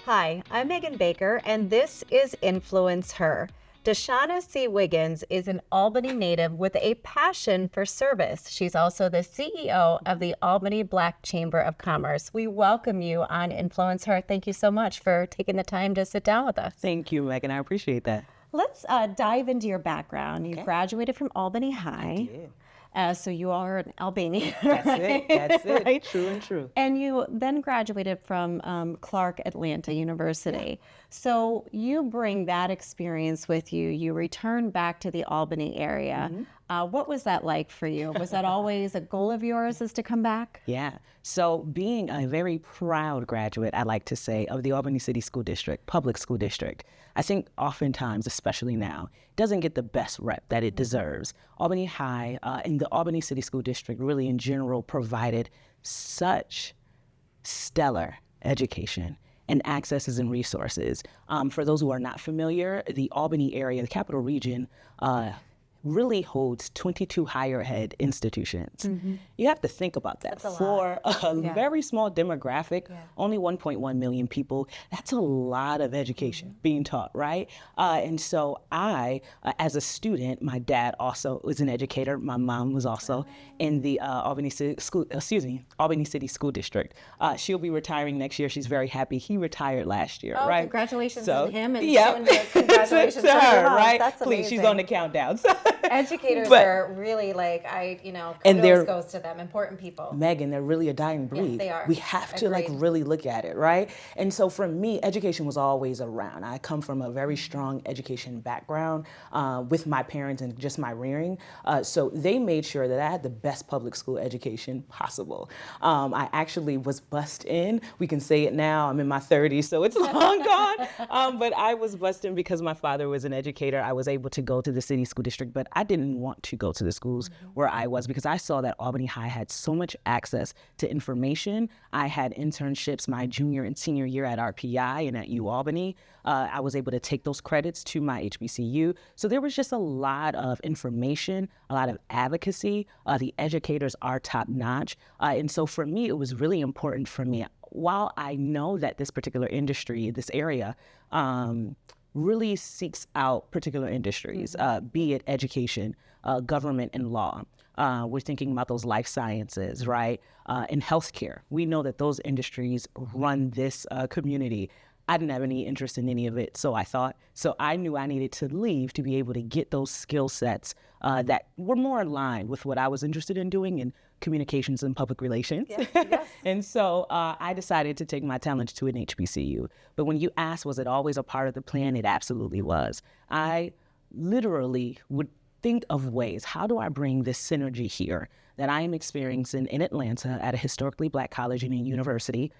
Hi, I'm Megan Baker, and this is Influence Her. Deshanna C. Wiggins is an Albany native with a passion for service. She's also the CEO of the Albany Black Chamber of Commerce. We welcome you on Influence Her. Thank you so much for taking the time to sit down with us. Thank you, Megan. I appreciate that. Let's dive into your background. You graduated from Albany High. I did. So you are an Albanian. That's it. That's it. Right? True and true. And you then graduated from Clark Atlanta University. So you bring that experience with you. You return back to the Albany area. What was that like for you? Was that always a goal of yours, is to come back? Yeah. So being a very proud graduate, I like to say, of the Albany City School District, public school district, I think oftentimes, especially now, doesn't get the best rep that it deserves. Albany High and the Albany City School District really in general provided such stellar education and accesses and resources. For those who are not familiar, the Albany area, the capital region, really holds 22 higher ed institutions. You have to think about that. For a very small demographic, only 1.1 million people, that's a lot of education being taught, right? And so I, as a student, my dad also was an educator. My mom was also in the Albany City School District. She'll be retiring next year. She's very happy. He retired last year, right? Congratulations to him and congratulations to her, right? That's Please, amazing. she's on the countdown. So. Educators are really kudos goes to them, important people. Megan, they're really a dying breed. Yes, they are. We have to really look at it, right? And so for me, education was always around. I come from a very strong education background with my parents and just my rearing. So they made sure that I had the best public school education possible. I actually was bussed in. We can say it now. I'm in my 30s, so it's long gone. But I was bussed in because my father was an educator. I was able to go to the city school district, but I didn't want to go to the schools where I was because I saw that Albany High had so much access to information. I had internships my junior and senior year at RPI and at UAlbany. I was able to take those credits to my HBCU. So there was just a lot of information, a lot of advocacy. The educators are top notch. And so for me, it was really important for me. While I know that this particular industry, this area, really seeks out particular industries, be it education, government, and law. We're thinking about those life sciences, right? And healthcare. We know that those industries run this community. I didn't have any interest in any of it, so I knew I needed to leave to be able to get those skill sets that were more in line with what I was interested in doing in communications and public relations. Yes. And so I decided to take my talents to an HBCU. But when you ask, was it always a part of the plan? It absolutely was. I literally would think of ways, how do I bring this synergy here that I am experiencing in Atlanta at a historically Black college and a university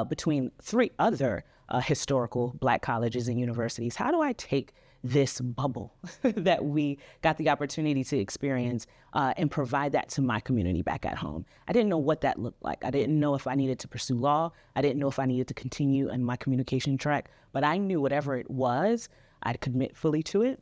between three other historical Black colleges and universities? How do I take this bubble that we got the opportunity to experience and provide that to my community back at home? I didn't know what that looked like. I didn't know if I needed to pursue law. I didn't know if I needed to continue in my communication track, but I knew whatever it was, I'd commit fully to it.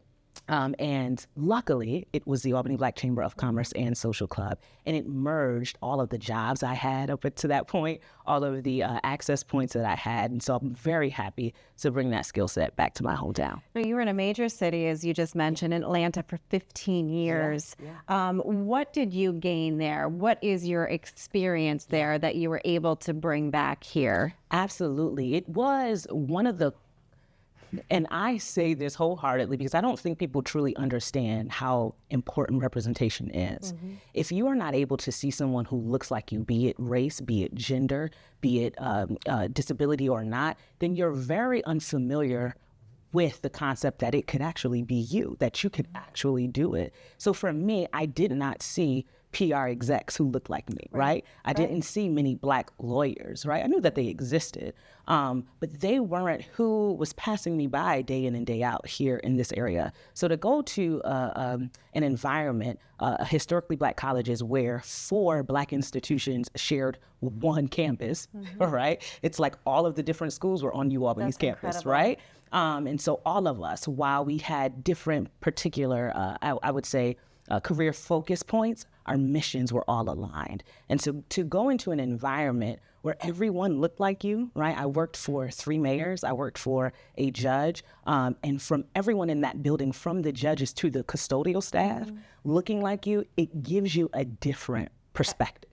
And luckily, it was the Albany Black Chamber of Commerce and Social Club, and it merged all of the jobs I had up to that point, all of the access points that I had, and so I'm very happy to bring that skill set back to my hometown. You were in a major city, as you just mentioned, in Atlanta for 15 years. What did you gain there? What is your experience there that you were able to bring back here? Absolutely. It was one of the and I say this wholeheartedly because I don't think people truly understand how important representation is. If you are not able to see someone who looks like you, be it race, be it gender, be it disability or not, then you're very unfamiliar with the concept that it could actually be you, that you could actually do it. So for me, I did not see PR execs who looked like me, right? I didn't see many Black lawyers, right? I knew that they existed, but they weren't who was passing me by day in and day out here in this area. So to go to an environment, historically Black colleges where 4 Black institutions shared one campus, right? It's like all of the different schools were on UAlbany's campus, right? And so all of us, while we had different particular, I would say, career focus points, our missions were all aligned. And so to go into an environment where everyone looked like you, right? I worked for 3 mayors, I worked for a judge, and from everyone in that building, from the judges to the custodial staff, looking like you, it gives you a different perspective.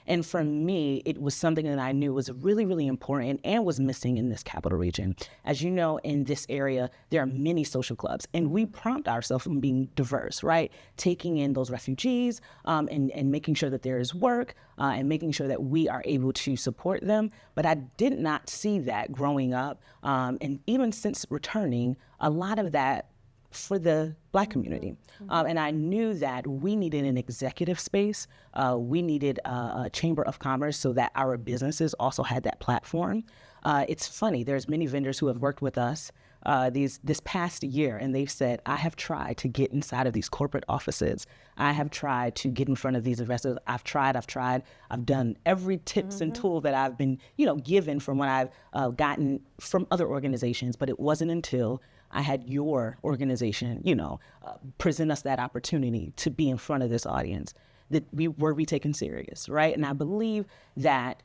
And for me, it was something that I knew was really, really important and was missing in this capital region. As you know, in this area, there are many social clubs, and we prompt ourselves from being diverse, right? Taking in those refugees and making sure that there is work and making sure that we are able to support them. But I did not see that growing up. And even since returning, a lot of that for the Black community. And I knew that we needed an executive space. We needed a chamber of commerce so that our businesses also had that platform. It's funny, there's many vendors who have worked with us this past year, and they've said, I have tried to get inside of these corporate offices. I have tried to get in front of these investors. I've tried. I've done every tips and tool that I've been, given from what I've gotten from other organizations, but it wasn't until I had your organization, present us that opportunity to be in front of this audience that we were taken serious, right? And I believe that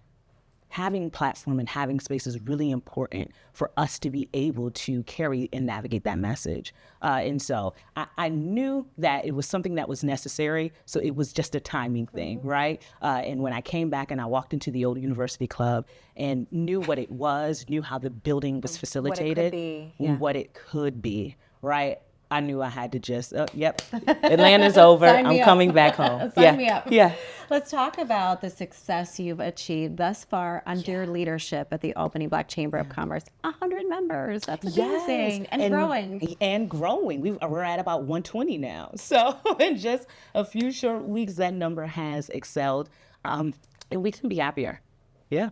having platform and having space is really important for us to be able to carry and navigate that message. And so I knew that it was something that was necessary. So it was just a timing thing, right? And when I came back and I walked into the old university club and knew what it was, knew how the building was facilitated, what it could be, right? I knew I had to just, Atlanta's over. I'm coming back home. Sign me up. Yeah. Let's talk about the success you've achieved thus far under your leadership at the Albany Black Chamber of Commerce. 100 members. That's amazing. And growing. And growing. We're at about 120 now. So in just a few short weeks, that number has excelled. And we couldn't be happier. Yeah.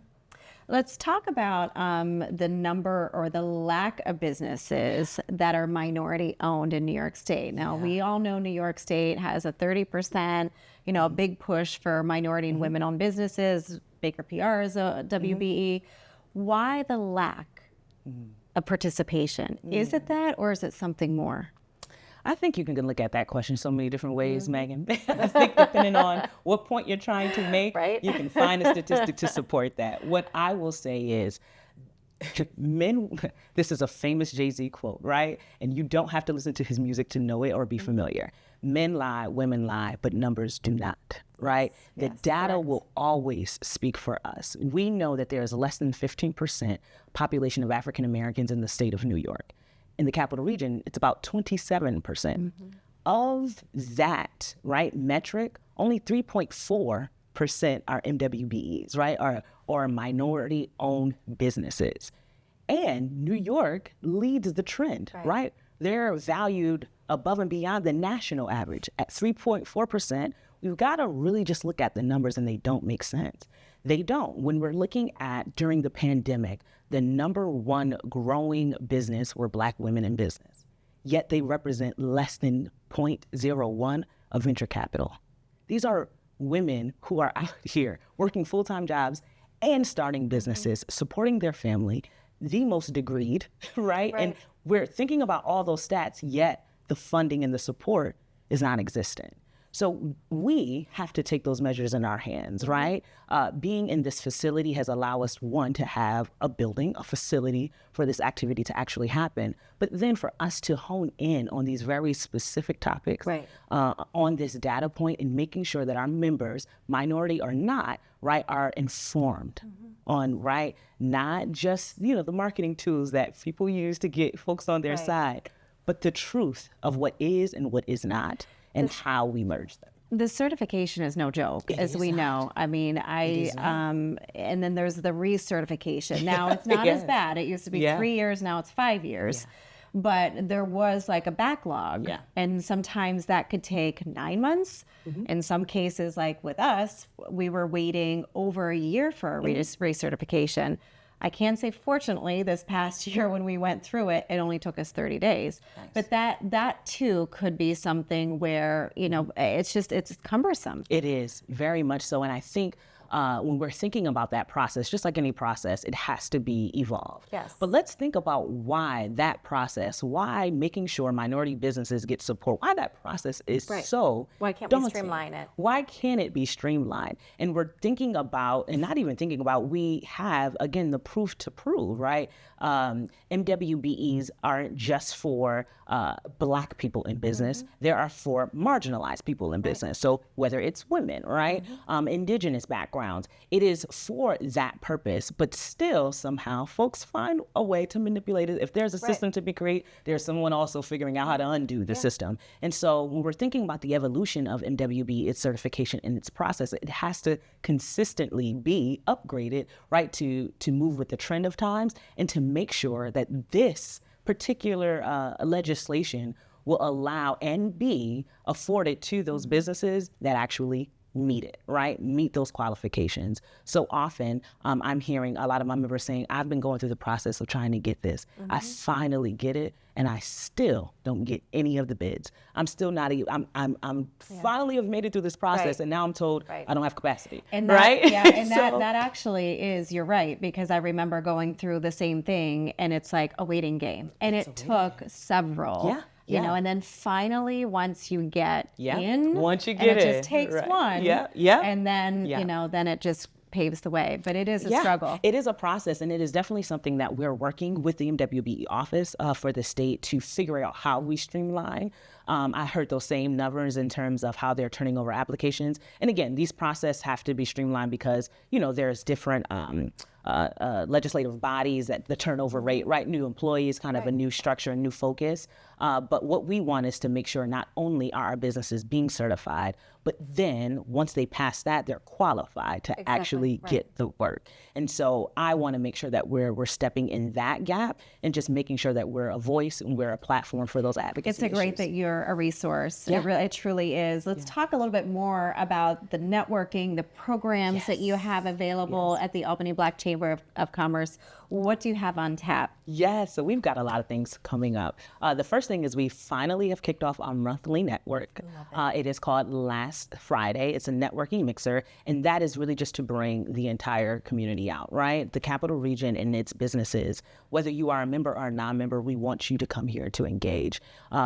Let's talk about the number or the lack of businesses that are minority owned in New York State. Now, we all know New York State has a 30%, a big push for minority and women owned businesses. Baker PR is a WBE. Why the lack of participation? Is it that, or is it something more? I think you can look at that question so many different ways, Megan. I think depending on what point you're trying to make, you can find a statistic to support that. What I will say is, this is a famous Jay-Z quote, right? And you don't have to listen to his music to know it or be familiar. Men lie, women lie, but numbers do not, right? The data will always speak for us. We know that there is less than 15% population of African Americans in the state of New York. In the capital region, it's about 27%. Of that, right, metric, only 3.4% are MWBEs, right, or minority-owned businesses. And New York leads the trend, right? They're valued above and beyond the national average at 3.4%. We've got to really just look at the numbers, and they don't make sense. They don't. When we're looking at, during the pandemic, the number one growing business were Black women in business, yet they represent less than 0.01 of venture capital. These are women who are out here working full-time jobs and starting businesses, supporting their family, the most degreed, right? And we're thinking about all those stats, yet the funding and the support is non-existent. So we have to take those measures in our hands, right? Being in this facility has allowed us, one, to have a building, a facility for this activity to actually happen, but then for us to hone in on these very specific topics, on this data point, and making sure that our members, minority or not, right, are informed on, right, not just, the marketing tools that people use to get folks on their side, but the truth of what is and what is not, and how we merge them. The certification is no joke, as we know. I mean, and then there's the recertification. Now, it's not as bad. It used to be 3 years, now it's 5 years. But there was like a backlog. And sometimes that could take 9 months. In some cases, like with us, we were waiting over a year for a recertification. I can say, fortunately, this past year when we went through it, it only took us 30 days. But that too could be something where, it's cumbersome. It is, very much so. And I think when we're thinking about that process, just like any process, it has to be evolved. Yes. But let's think about why that process, why making sure minority businesses get support, why that process is so Why can't daunting. we streamline it? Why can't it be streamlined? And we're thinking about, and not even thinking about, we have, again, the proof to prove, right? MWBEs aren't just for Black people in business. They are for marginalized people in business. So whether it's women, right? Indigenous backgrounds, it is for that purpose. But still, somehow, folks find a way to manipulate it. If there's a system to be created, there's someone also figuring out how to undo the system. And so when we're thinking about the evolution of MWB, its certification and its process, it has to consistently be upgraded, right, to move with the trend of times and to make sure that this particular legislation will allow and be afforded to those businesses that actually meet it, right? Meet those qualifications. So often I'm hearing a lot of my members saying, I've been going through the process of trying to get this. I finally get it, and I still don't get any of the bids. I'm still not even, I'm finally have made it through this process, and now I'm told I don't have capacity, and that, right? Yeah, and that actually is, you're right, because I remember going through the same thing, and it's like a waiting game, and it took several. You know, and then finally, once you get in, once you get and it just takes one, and then you know, then it just paves the way. But it is a struggle. It is a process, and it is definitely something that we're working with the MWBE office for the state to figure out how we streamline. I heard those same numbers in terms of how they're turning over applications. And again, these processes have to be streamlined because, you know, there's different legislative bodies that the turnover rate, right? New employees, kind of a new structure, a new focus. But what we want is to make sure not only are our businesses being certified, but then once they pass that, they're qualified to actually get the work. And so I want to make sure that we're stepping in that gap and just making sure that we're a voice and we're a platform for those advocacy It's great that you're a resource. It truly is. Let's talk a little bit more about the networking, the programs that you have available at the Albany Black Chamber of Commerce. What do you have on tap? Yes, so we've got a lot of things coming up. The first thing is we finally have kicked off our monthly network. It is called Last Friday. It's a networking mixer, and that is really just to bring the entire community out, right? The Capital Region and its businesses. Whether you are a member or a non-member, we want you to come here to engage.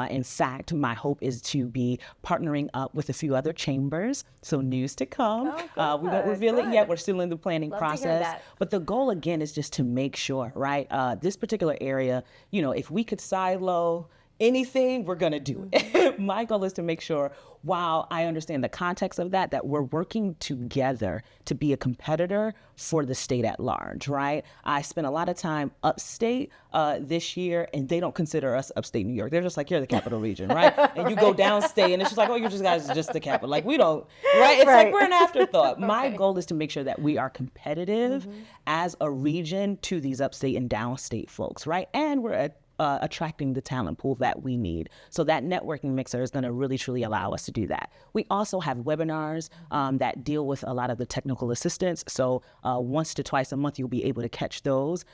In fact, my hope is to be partnering up with a few other chambers, so news to come. We won't reveal it yet. We're still in the planning process. But the goal, again, is just to make sure, right? This particular area, you know, if we could silo anything, we're going to do it. My goal is to make sure, while I understand the context of that we're working together to be a competitor for the state at large, right? I spent a lot of time upstate this year, and they don't consider us upstate New York. They're just like, you're the Capital Region, right? And you go downstate, and it's just like, oh, you guys are just the capital. Like, we don't, right? It's like we're an afterthought. My goal is to make sure that we are competitive as a region to these upstate and downstate folks, right? And we're attracting the talent pool that we need. So that networking mixer is going to really, truly allow us to do that. We also have webinars that deal with a lot of the technical assistance. So once to twice a month, you'll be able to catch those.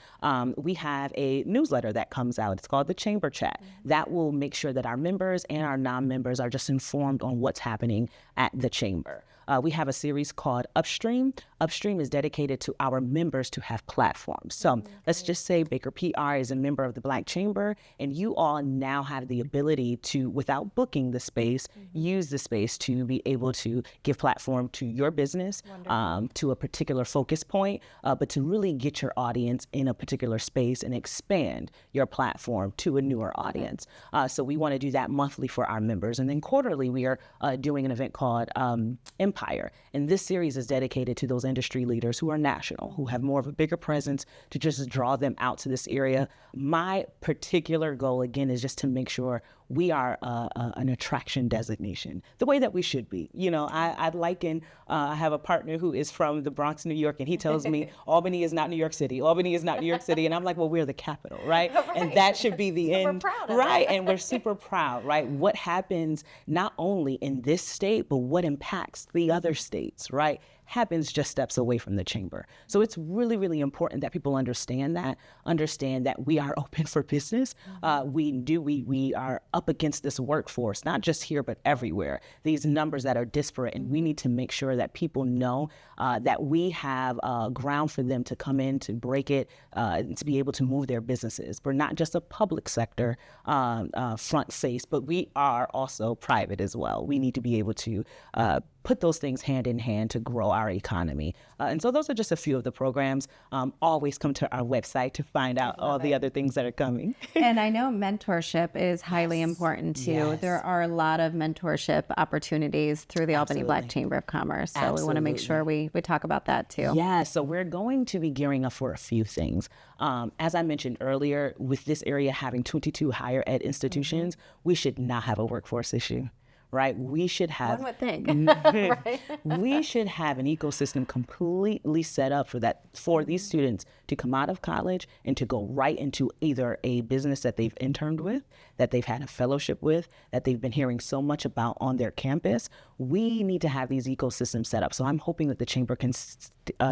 We have a newsletter that comes out. It's called the Chamber Chat. That will make sure that our members and our non-members are just informed on what's happening at the chamber. We have a series called Upstream. Upstream is dedicated to our members to have platforms. So let's just say Baker PR is a member of the Black Chamber, and you all now have the ability to, without booking the space, use the space to be able to give platform to your business, to a particular focus point, but to really get your audience in a particular space and expand your platform to a newer audience. So we want to do that monthly for our members. And then quarterly, we are doing an event called Empire. And this series is dedicated to those industry leaders who are national, who have more of a bigger presence, to just draw them out to this area. My particular goal, again, is just to make sure we are an attraction designation, the way that we should be. You know, I'd liken, I have a partner who is from the Bronx, New York, and he tells me Albany is not New York City. Albany is not New York City. And I'm like, well, we're the capital, right? And that should be the end. Proud of right. That. And we're super proud, right? What happens not only in this state, but what impacts the other states, right? happens just steps away from the chamber. So it's really, really important that people understand that we are open for business. We are up against this workforce, not just here, but everywhere. These numbers that are disparate, and we need to make sure that people know that we have ground for them to come in, to break it, to be able to move their businesses. We're not just a public sector front face, but we are also private as well. We need to be able to put those things hand in hand to grow our economy. And so those are just a few of the programs. Always come to our website to find out all the other things that are coming. And I know mentorship is highly important too. Yes. There are a lot of mentorship opportunities through the Albany Black Chamber of Commerce. So we want to make sure we talk about that too. Yeah, so we're going to be gearing up for a few things. As I mentioned earlier, with this area having 22 higher ed institutions, we should not have a workforce issue. Right? We should have, one would think. Right? We should have an ecosystem completely set up for these students to come out of college and to go right into either a business that they've interned with, that they've had a fellowship with, that they've been hearing so much about on their campus. We need to have these ecosystems set up. So I'm hoping that the chamber can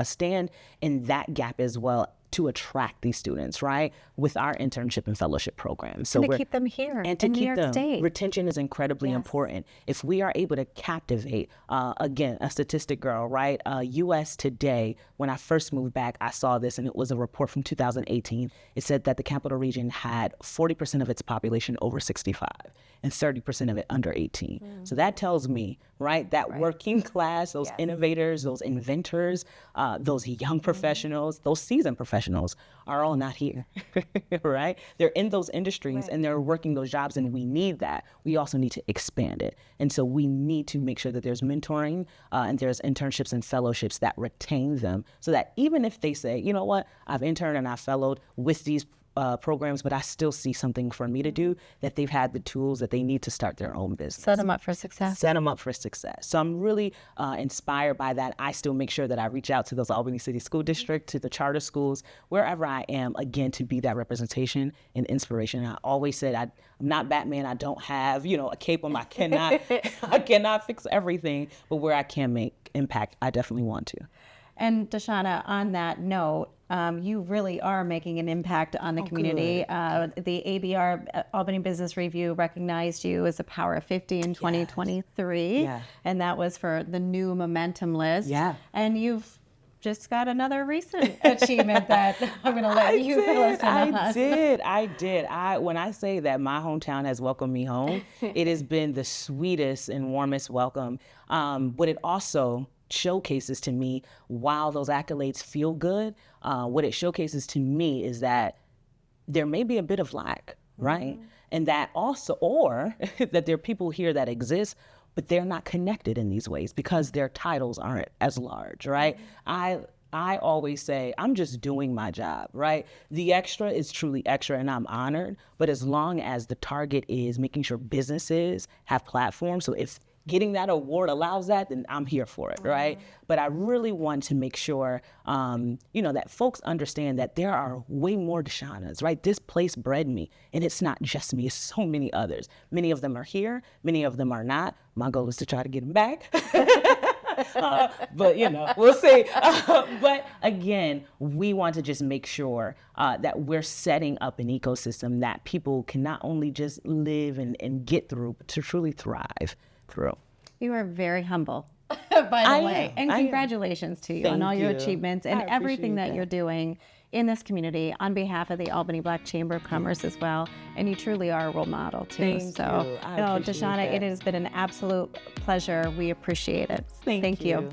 stand in that gap as well, to attract these students, right, with our internship and fellowship programs. So and to keep them here and to in keep New York them. State. Retention is incredibly important. If we are able to captivate, again, a statistic girl, right? U.S. Today, when I first moved back, I saw this, and it was a report from 2018. It said that the capital region had 40% of its population over 65 and 30% of it under 18. So that tells me, right, that working class, those innovators, those inventors, those young professionals, those seasoned professionals are all not here, right? They're in those industries and they're working those jobs, and we need that. We also need to expand it. And so we need to make sure that there's mentoring and there's internships and fellowships that retain them, so that even if they say, you know what, I've interned and I've fellowed with these programs, but I still see something for me to do, that they've had the tools that they need to start their own business. Set them up for success. Set them up for success. So I'm really inspired by that. I still make sure that I reach out to those Albany City School District, to the charter schools, wherever I am, again, to be that representation and inspiration. I always said I'm not Batman. I don't have, a cape on. I cannot fix everything, but where I can make impact, I definitely want to. And Deshanna, on that note, you really are making an impact on the community. The ABR, Albany Business Review, recognized you as a Power of 50 in 2023. And that was for the new momentum list. And you've just got another recent achievement that I'm going to let you fill us in on. I did. When I say that my hometown has welcomed me home, it has been the sweetest and warmest welcome. But it also showcases to me, while those accolades feel good, what it showcases to me is that there may be a bit of lack, right? And that also, or that there are people here that exist, but they're not connected in these ways because their titles aren't as large, right? I always say, I'm just doing my job, right? The extra is truly extra, and I'm honored. But as long as the target is making sure businesses have platforms, so if getting that award allows that, then I'm here for it, right? But I really want to make sure, that folks understand that there are way more Deshannas, right? This place bred me, and it's not just me, it's so many others. Many of them are here, many of them are not. My goal is to try to get them back. But, we'll see. But again, we want to just make sure that we're setting up an ecosystem that people can not only just live and get through, but to truly thrive through. You are very humble, by the way. And congratulations to you on all your achievements and everything that you're doing in this community on behalf of the Albany Black Chamber of Commerce as well. And you truly are a role model too. Thank you. Deshanna, it has been an absolute pleasure. We appreciate it. Thank you.